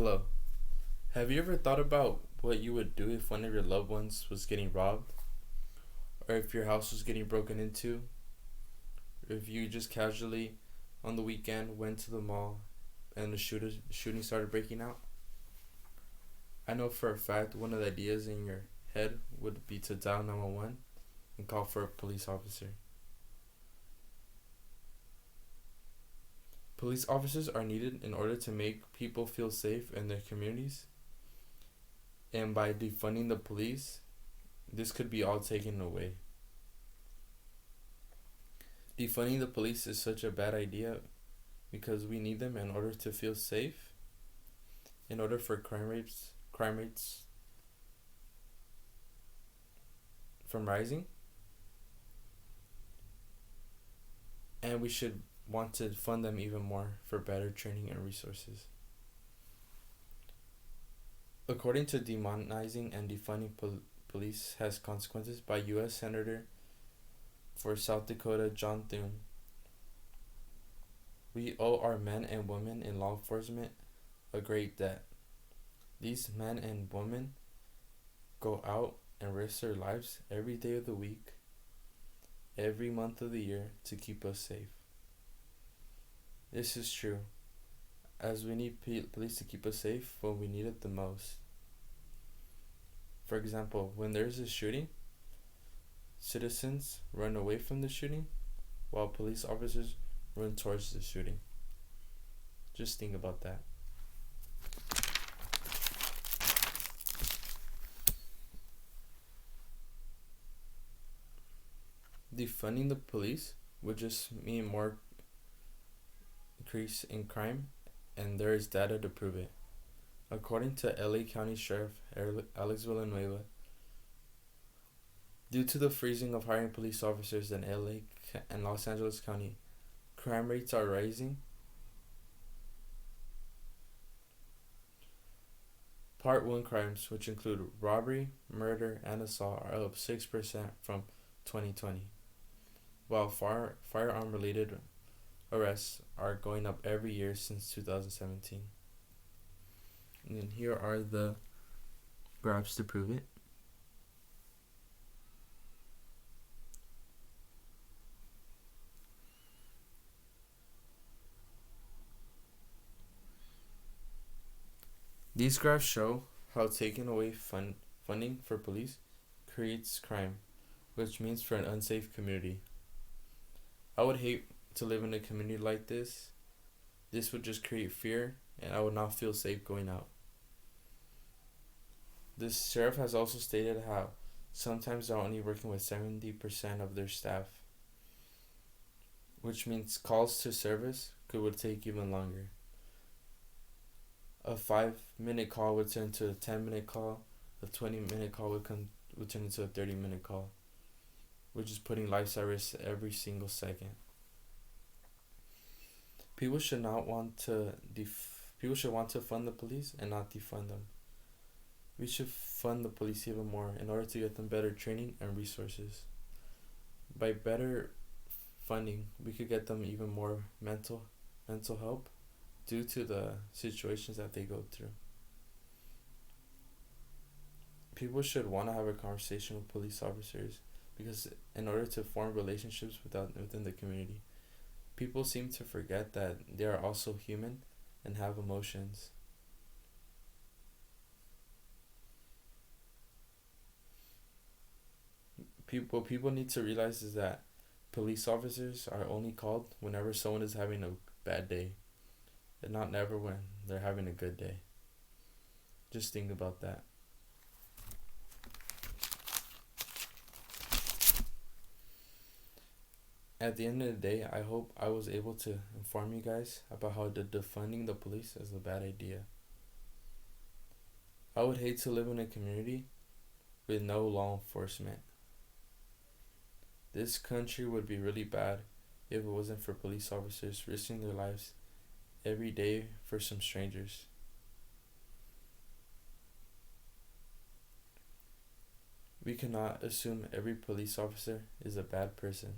Hello. Have you ever thought about what you would do if one of your loved ones was getting robbed? Or if your house was getting broken into? Or if you just casually on the weekend went to the mall and the shooting started breaking out? I know for a fact one of the ideas in your head would be to dial 911 and call for a police officer. Police officers are needed in order to make people feel safe in their communities, and by defunding the police, this could be all taken away. Defunding the police is such a bad idea because we need them in order to feel safe, in order for crime rates from rising, and we should want to fund them even more for better training and resources. According to demonizing and defunding police has consequences by U.S. Senator for South Dakota John Thune, we owe our men and women in law enforcement a great debt. These men and women go out and risk their lives every day of the week, every month of the year to keep us safe. This is true, as we need police to keep us safe when we need it the most. For example, when there's a shooting, citizens run away from the shooting while police officers run towards the shooting. Just think about that. Defunding the police would just mean more increase in crime, and there is data to prove it. According to LA County Sheriff Alex Villanueva, due to the freezing of hiring police officers in LA and Los Angeles County, crime rates are rising. Part 1 crimes, which include robbery, murder, and assault, are up 6% from 2020, while firearm-related arrests are going up every year since 2017. And then here are the graphs to prove it. These graphs show how taking away funding for police creates crime, which means for an unsafe community. I would hate to live in a community like this. This would just create fear, and I would not feel safe going out. This sheriff has also stated how sometimes they're only working with 70% of their staff, which means calls to service would take even longer. A 5-minute call would turn to a 10-minute call. A 20-minute call would turn into a 30-minute call, which is putting lives at risk every single second. People should want to fund the police and not defund them. We should fund the police even more in order to get them better training and resources. By better funding, we could get them even more mental help due to the situations that they go through. People should want to have a conversation with police officers because in order to form relationships within the community, people seem to forget that they are also human and have emotions. What people need to realize is that police officers are only called whenever someone is having a bad day, and not never when they're having a good day. Just think about that. At the end of the day, I hope I was able to inform you guys about how defunding the police is a bad idea. I would hate to live in a community with no law enforcement. This country would be really bad if it wasn't for police officers risking their lives every day for some strangers. We cannot assume every police officer is a bad person.